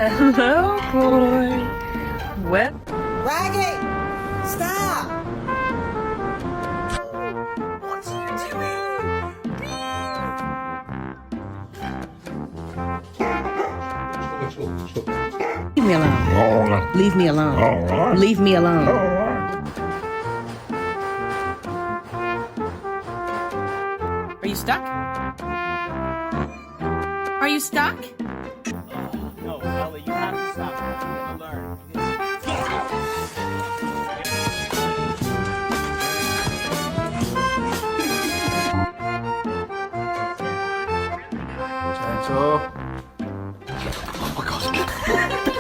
Hello, boy. What? Raggy! Stop! What are you doing? Leave me alone. Leave me alone. Leave me alone. Are you stuck? Are you stuck?